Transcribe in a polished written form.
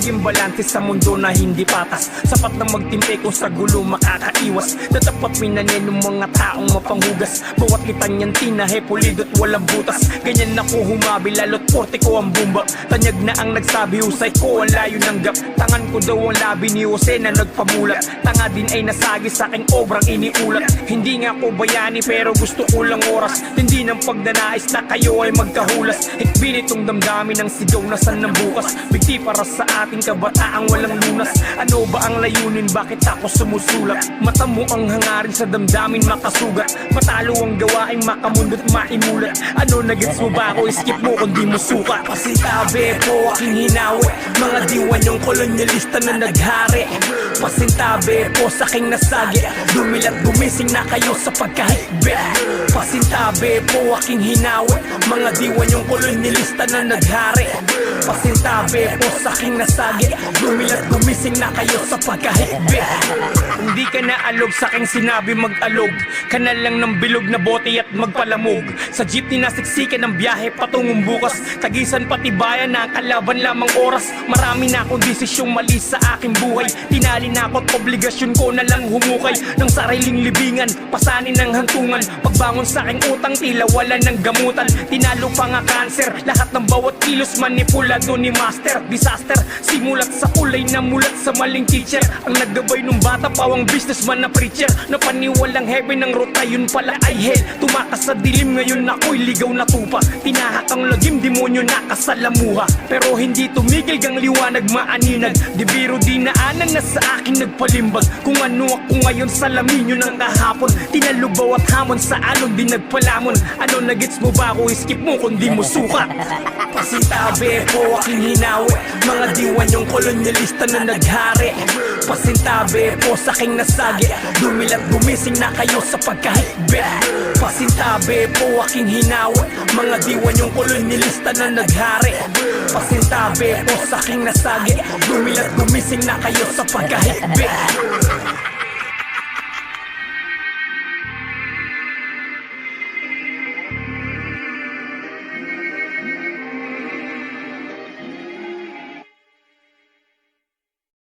maging balanse sa mundo na hindi patas. Sapat na magtimpe kung sa gulo makakaiwas. Tatapat minanin ng mga taong mapanghugas. Bawat kita niyan tinahe, pulido't walang butas. Ganyan ako humabi, lalo't porte ko ang bumba. Tanyag na ang nagsabi, husay ko ang layo ng gap. Tangan ko daw ang labi ni Jose na nagpamulat. Tanga din ay nasagi sa aking obrang iniulat. Hindi nga ako bayani pero gusto ko lang oras. Hindi ng pagdanais na kayo ay magkahulas. Hikbin itong damdamin ng sigaw na san ng bukas. Bigti para sa ating kabataang walang lunas. Ano ba ang layunin, bakit ako sumusulat? Mata mo ang hangarin sa damdamin makasugat. Matalo ang gawain makamundot maimulat. Ano nagets mo ba ako, skip mo kung di mo suka. Pasintabi po aking hinawi, mga diwan yung kolonyalista na naghari. Pasintabi po sa aking nasagi, dumilat gumising na kayo sa pagkahigbi. Pasintabi po aking hinawi, mga diwan yung kolonyalista na naghari. Pasintabi po sa aking nasagi, dumilat gumising na kayo sa pagkahigbi. Hindi ka na alog sa aking sinabi mag-alog. Ka na lang ng bilog na bote at magpalamog. Sa jeepney nasiksikan ng biyahe patungong bukas. Tagisan pati bayan na ang kalaban lamang oras. Marami na akong desisyong mali sa aking buhay. Tinali na ako't obligasyon ko na lang humukay ng sariling libingan, pasanin ng hantungan. Pagbangon sa aking utang tila wala ng gamutan. Tinalo pa nga cancer, lahat ng bawat kilos manipulado ni master. Disaster, simulat sa kulay na mulat sa maling teacher. Ang naggabay nung bata pawang businessman na preacher. Napaniwalang heaven ng ruta yun pala ay hell. Tumakas sa dilim ngayon ako'y ligaw na tupa. Tinahak ang lagim demonyo nakasalamuha. Pero hindi tumigil gang liwanag maaninag. Di biro dinaanan na sa akin nagpalimbag. Kung ano ako ngayon salamin yun ang kahapon. Tinalubaw at hamon sa alon di nagpalamon. Ano nagets mo ba ako, skip mo kung di mo sukat. Pasintabi po aking hinawi, mga diwan yung kolonyalista na naghari. Pasintabi po sa aking nasagi, dumilat gumising na kayo sa pagkahigbi. Pasintabi po aking hinawi, mga diwan yung kolonyalista na naghari. Pasintabi po sa aking nasagi, dumilat gumising na kayo sa pagkahigbi.